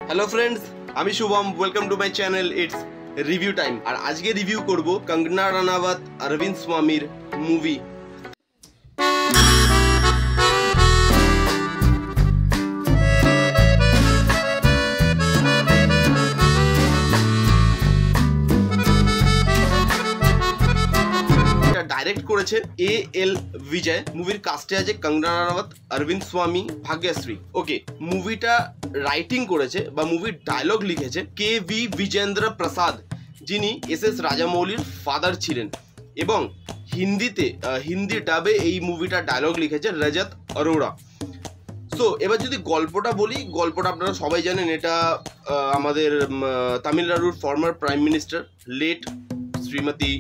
Hello friends আমি Shubham welcome to my channel it's review time. আর আজকে রিভিউ করব কঙ্গনা রানাওয়াত অরবিন্দ স্বামীর মুভি ডাইরেক্ট করেছে এল বিজয়। মুভির কাস্টে আছে কঙ্গনা রানাওয়াত, অরবিন্দ স্বামী, ভাগ্যশ্রী। ওকে, মুভিটা রাইটিং করেছে বা মুভির ডায়লগ লিখেছে কে.ভি. বিজেন্দ্র প্রসাদ, যিনি এস রাজামৌলির ফাদার ছিলেন, এবং হিন্দি ডাবে এই মুভিটা ডায়লগ লিখেছে রজত অরোরা। সো এবার যদি গল্পটা বলি, গল্পটা আপনারা সবাই জানেন, এটা আমাদের তামিলনাড়ুর former prime minister late Shrimati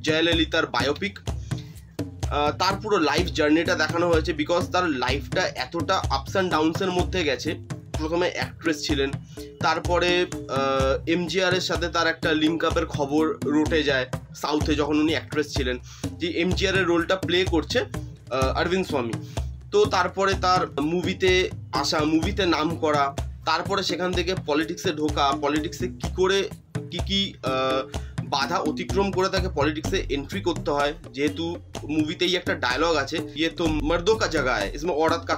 জয়ললিতার বায়োপিক। তার পুরো লাইফ জার্নিটা দেখানো হয়েছে, বিকজ তার লাইফটা এতটা আপস অ্যান্ড ডাউনসের মধ্যে গেছে। প্রথমে অ্যাক্ট্রেস ছিলেন, তারপরে এমজিআরের সাথে তার একটা লিঙ্ক আপের খবর রটে যায় সাউথে, যখন উনি অ্যাক্ট্রেস ছিলেন, যে এমজিআরের রোলটা প্লে করছে অরবিন্দ স্বামী। তো তারপরে তার মুভিতে আসা, মুভিতে নাম করা, তারপরে সেখান থেকে পলিটিক্সে ঢোকা, পলিটিক্সে কী করে কী বাধা অতিক্রম করে তাকে পলিটিক্সে এন্ট্রি করতে হয়। যেহেতু মুভিতেই একটা ডায়লগ আছে, ইয়ে তো মর্দো কা জায়গা হ্যায়, ইসমে औरत का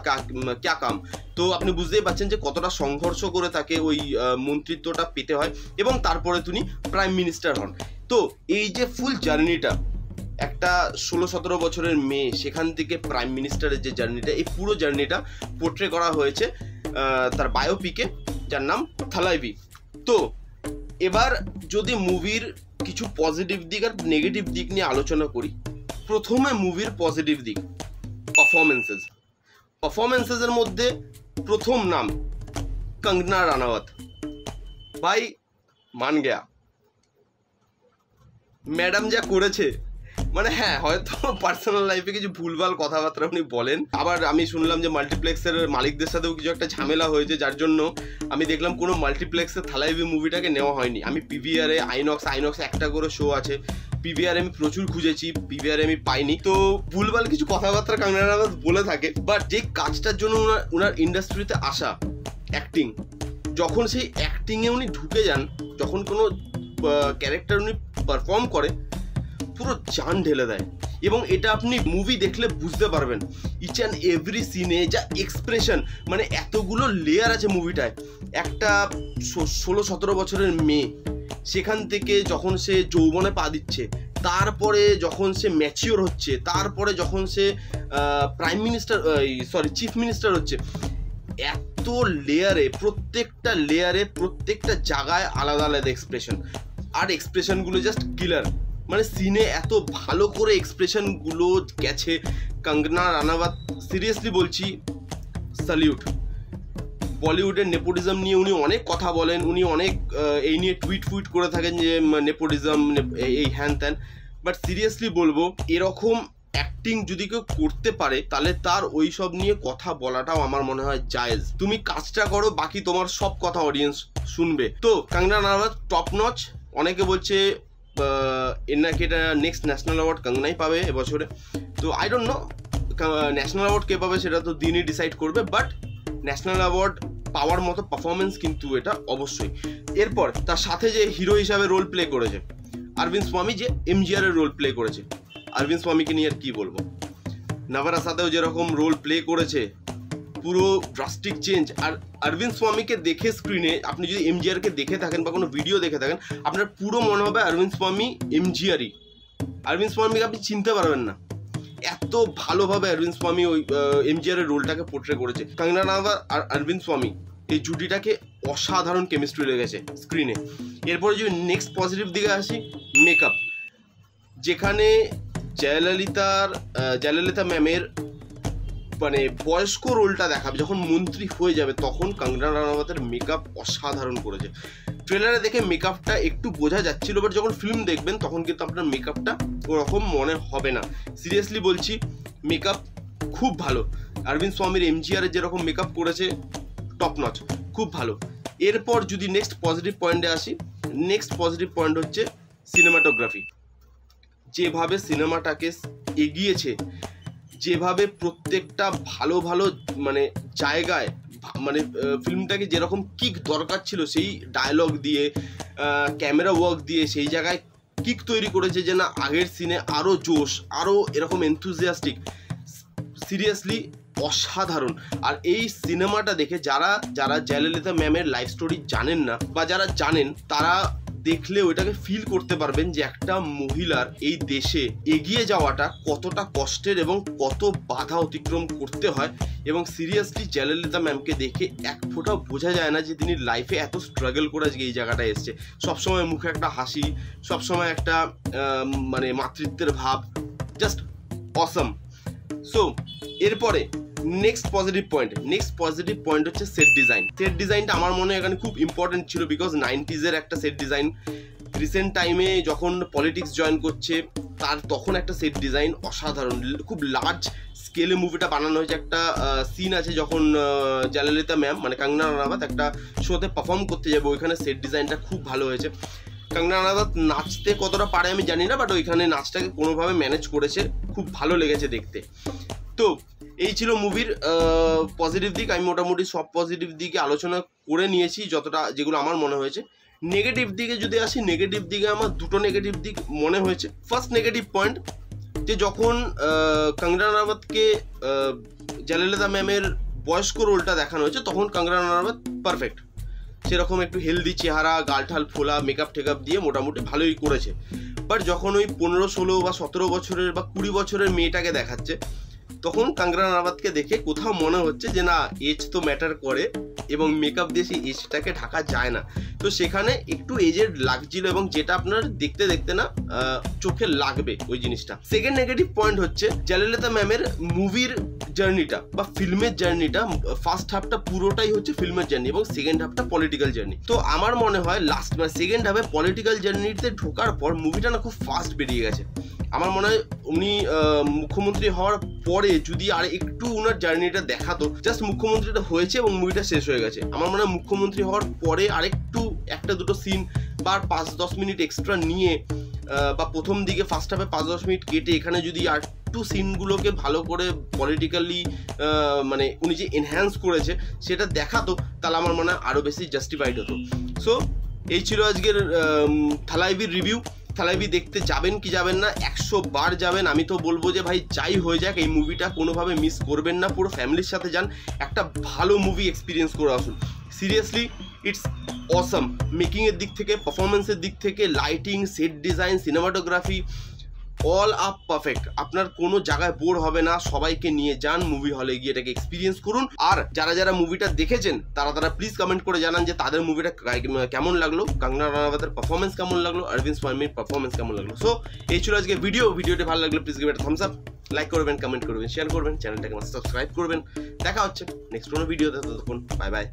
क्या काम। তো আপনি বুঝতেই পারছেন যে কতটা সংঘর্ষ করে তাকে ওই মন্ত্রিত্বটা পেতে হয়, এবং তারপরে তিনি প্রাইম মিনিস্টার হন। তো এই যে ফুল জার্নিটা, একটা 16-17 বছরের মেয়ে, সেখান থেকে প্রাইম মিনিস্টারের যে জার্নিটা, এই পুরো জার্নিটা পোর্ট্রে করা হয়েছে তার বায়োপিকে, যার নাম থালাইভি। তো এবার যদি মুভির কিছু পজিটিভ দিক আর নেগেটিভ দিক নিয়ে আলোচনা করি, প্রথমে মুভির পজিটিভ দিক, পারফরমেন্সেসের মধ্যে প্রথম নাম কঙ্গনা রানাওয়াত। ভাই মান গেয়া, ম্যাডাম যা করেছে, মানে হ্যাঁ, হয়তো পার্সোনাল লাইফে কিছু ভুলভাল কথাবার্তা উনি বলেন। আবার আমি শুনলাম যে মাল্টিপ্লেক্সের মালিকদের সাথেও কিছু একটা ঝামেলা হয়েছে, যার জন্য আমি দেখলাম কোনো মাল্টিপ্লেক্সের থালাইভি মুভিটাকে নেওয়া হয়নি। আমি পিভিআরে, আইনক্স একটা করে শো আছে, পিভিআরে আমি প্রচুর খুঁজেছি, পিভিআরে আমি পাইনি। তো ভুলভাল কিছু কথাবার্তা কঙ্গনা রানাওয়াত বলে থাকে, বাট যে কাজটার জন্য ওনার ইন্ডাস্ট্রিতে আসা, অ্যাক্টিং, যখন সেই অ্যাক্টিংয়ে উনি ঢুকে যান, যখন কোনো ক্যারেক্টার উনি পারফর্ম করে, পুরো জান ঢেলে দেয়। এবং এটা আপনি মুভি দেখলে বুঝতে পারবেন, ইচ অ্যান্ড এভরি সিনে যা এক্সপ্রেশন, মানে এতগুলো লেয়ার আছে মুভিটায়। একটা 16-17 বছরের মেয়ে, সেখান থেকে যখন সে যৌবনে পা দিচ্ছে, তারপরে যখন সে ম্যাচিওর হচ্ছে, তারপরে যখন সে চিফ মিনিস্টার হচ্ছে, এত লেয়ারে, প্রত্যেকটা জায়গায় আলাদা আলাদা এক্সপ্রেশন, আর এক্সপ্রেশনগুলো জাস্ট কিলার। মানে সিনে এত ভালো করে এক্সপ্রেশনগুলো গেছে। কঙ্গনা রানাওয়াত, সিরিয়াসলি বলছি, স্যালিউট। বলিউডের নেপোটিজম নিয়ে উনি অনেক কথা বলেন, উনি অনেক এই নিয়ে টুইট করে থাকেন যে নেপোটিজম, এই হ্যান ত্যান, বাট সিরিয়াসলি বলবো, এরকম অ্যাক্টিং যদি কেউ করতে পারে, তাহলে তার ওই সব নিয়ে কথা বলাটাও আমার মনে হয় জায়েজ। তুমি কাজটা করো, বাকি তোমার সব কথা অডিয়েন্স শুনবে। তো কঙ্গনা রানাওয়াত টপ নচ। অনেকে বলছে এর নাকি এটা নেক্সট ন্যাশনাল অ্যাওয়ার্ড কঙ্গনাই পাবে এবছরে। তো I don't know national award কে পাবে, সেটা তো দিনই ডিসাইড করবে, বাট ন্যাশনাল অ্যাওয়ার্ড পাওয়ার মতো পারফরমেন্স কিন্তু এটা অবশ্যই। এরপর তার সাথে যে হিরো হিসাবে রোল প্লে করেছে অরবিন্দ স্বামী, যে এমজিআরের রোল প্লে করেছে, অরবিন্দ স্বামীকে নিয়ে আর কি বলবো। নবরার সাথেও যেরকম রোল প্লে করেছে, পুরো ড্রাস্টিক চেঞ্জ। আর অরবিন্দ স্বামীকে দেখে স্ক্রিনে, আপনি যদি এমজিআরকে দেখে থাকেন বা কোনো ভিডিও দেখে থাকেন, আপনার পুরো মনে হবে অরবিন্দ স্বামী এমজিআরই। অরবিন্দ স্বামীকে আপনি চিনতে পারবেন না, এত ভালোভাবে অরবিন্দ স্বামী ওই এমজিআরের রোলটাকে পোর্ট্রে করেছে। কঙ্গনা রানাওয়াত আর অরবিন্দ স্বামী, এই জুটিটাকে অসাধারণ কেমিস্ট্রি লেগেছে স্ক্রিনে। এরপরে যদি নেক্সট পজিটিভ দিকে আসি, মেকআপ, যেখানে জয়ললিতা ম্যামের মানে বয়স্ক রোলটা দেখাবে, যখন মন্ত্রী হয়ে যাবে, তখন কঙ্গনা রানাওয়াতের মেকআপ অসাধারণ করেছে। ট্রেলারে দেখে মেকআপটা একটু বোঝা যাচ্ছিল, বাট যখন ফিল্ম দেখবেন তখন কিন্তু আপনার মেকআপটা ওরকম মনে হবে না। সিরিয়াসলি বলছি, মেকআপ খুব ভালো। অরবিন্দ স্বামীর এমজিআরের যেরকম মেকআপ করেছে, টপ নচ, খুব ভালো। এরপর যদি নেক্সট পজিটিভ পয়েন্টে আসি, নেক্সট পজিটিভ পয়েন্ট হচ্ছে সিনেমাটোগ্রাফি। যেভাবে সিনেমাটাকে এগিয়েছে, যেভাবে প্রত্যেকটা ভালো ভালো মানে জায়গায় মানে ফিল্মটাকে যেরকম কিক দরকার ছিল সেই ডায়লগ দিয়ে, ক্যামেরা ওয়ার্ক দিয়ে সেই জায়গায় কিক তৈরি করেছে যে না আগের সিনে আরও জোশ, আরও এরকম এনথুজিয়াস্টিক, সিরিয়াসলি অসাধারণ। আর এই সিনেমাটা দেখে যারা জয়ললিতা ম্যামের লাইফ স্টোরি জানেন না বা যারা জানেন তারা দেখলে ওইটাকে ফিল করতে পারবেন যে একটা মহিলার এই দেশে এগিয়ে যাওয়াটা কতটা কষ্টের এবং কত বাধা অতিক্রম করতে হয়। এবং সিরিয়াসলি জয়ললিতা ম্যামকে দেখে এক ফোঁটাও বোঝা যায় না যে তিনি লাইফে এত স্ট্রাগল করে আজকে এই জায়গাটা এসছে। সবসময় মুখে একটা হাসি, সবসময় একটা মানে মাতৃত্বের ভাব, জাস্ট অসম। সো এরপরে নেক্সট পজিটিভ পয়েন্ট হচ্ছে সেট ডিজাইনটা আমার মনে হয় এখানে খুব ইম্পর্টেন্ট ছিল, বিকজ 90s একটা সেট ডিজাইন রিসেন্ট টাইমে যখন পলিটিক্স জয়েন করছে তখন একটা সেট ডিজাইন অসাধারণ, খুব লার্জ স্কেলে মুভিটা বানানো হয়েছে। একটা সিন আছে যখন জয়ললিতা ম্যাম মানে কঙ্গনা রানাওয়াত একটা শোতে পারফর্ম করতে যাবে, ওইখানে সেট ডিজাইনটা খুব ভালো হয়েছে। কঙ্গনা রানাওয়াত নাচতে কতটা পারে আমি জানি না, বাট ওইখানে নাচটাকে কোনোভাবে ম্যানেজ করেছে, খুব ভালো লেগেছে দেখতে। তো এই ছিল মুভির পজিটিভ দিক। আমি মোটামুটি সব পজিটিভ দিকে আলোচনা করে নিয়েছি যেগুলো আমার মনে হয়েছে। নেগেটিভ দিকে যদি আসি, নেগেটিভ দিকে আমার দুটো নেগেটিভ দিক মনে হয়েছে। ফার্স্ট নেগেটিভ পয়েন্ট যে যখন কঙ্গনা রানাওয়াতকে জয়ললিতা ম্যামের বয়স্ক রোলটা দেখানো হয়েছে তখন কঙ্গনা রানাওয়াত পারফেক্ট, সেরকম একটু হেলদি চেহারা, গালঠাল ফোলা, মেকআপ টেকআপ দিয়ে মোটামুটি ভালোই করেছে। বাট যখন ওই 15, 16 বা 17 বছরের বা 20 বছরের মেয়েটাকে দেখাচ্ছে তখন কঙ্গনা রানাওয়াতকে দেখে কোথাও মনে হচ্ছে যে না এজ তো ম্যাটার করে এবং মেকআপ দিয়ে সেই এজটাকে ঢাকা যায় না। তো সেখানে একটু এজেড লাগছিল এবং যেটা আপনার দেখতে দেখতে না চোখে লাগবে ওই জিনিসটা। সেকেন্ড নেগেটিভ পয়েন্ট হচ্ছে জয়ললিতা ম্যামের মুভির জার্নিটা বা ফিল্মের জার্নিটা, ফার্স্ট হাফটা পুরোটাই হচ্ছে ফিল্মের জার্নি এবং সেকেন্ড হাফটা পলিটিক্যাল জার্নি। তো আমার মনে হয় সেকেন্ড হাফে পলিটিক্যাল জার্নিতে ঢোকার পর মুভিটা না খুব ফাস্ট বেরিয়ে গেছে। আমার মনে হয় উনি মুখ্যমন্ত্রী হওয়ার পরে যদি আর একটু উনার জার্নিটা দেখাতো, জাস্ট মুখ্যমন্ত্রীটা হয়েছে এবং মুভিটা শেষ হয়ে গেছে। আমার মনে হয় মুখ্যমন্ত্রী হওয়ার পরে আরেকটু একটা দুটো সিন বা 5-10 মিনিট এক্সট্রা নিয়ে বা প্রথম দিকে ফার্স্ট হাফে 5-10 মিনিট কেটে এখানে যদি আর একটু সিনগুলোকে ভালো করে পলিটিক্যালি মানে উনি যে এনহ্যান্স করেছে সেটা দেখাতো, তাহলে আমার মনে হয় আরও বেশি জাস্টিফাইড হতো। সো এই ছিল আজকের থালাইভির রিভিউ। থালাইভি দেখতে যাবেন কি যাবেন না? 100 বার যাবেন। আমি তো বলবো যে ভাই যাই হয়ে যাক এই মুভিটা কোনোভাবে মিস করবেন না, পুরো ফ্যামিলির সাথে যান, একটা ভালো মুভি এক্সপিরিয়েন্স করে আসুন। সিরিয়াসলি ইটস অসম, মেকিংয়ের দিক থেকে, পারফরমেন্সের দিক থেকে, lighting, set design, cinematography, all up perfect. আপনার কোনো জায়গায় বোর হবে না, সবাইকে নিয়ে যান মুভি হলে গিয়ে এটাকে এক্সপিরিয়েন্স করুন। আর যারা মুভিটা দেখেছেন তারা প্লিজ কমেন্ট করে জানান যে তাদের মুভিটা কেমন লাগলো, কঙ্গনা রানাওয়াতের পারফরমেন্স কেমন লাগলো, অরবিন্দ স্বামীর পারফরমেন্স কেমন লাগলো। সো এই ছিল আজকে ভিডিওটি ভালো লাগলে please give it thumbs up, like করবেন, কমেন্ট করবেন, শেয়ার করবেন, চ্যানেলটাকে সাবস্ক্রাইব করবেন। দেখা হচ্ছে নেক্সট কোনো ভিডিওতে, ততক্ষণ বাই বাই।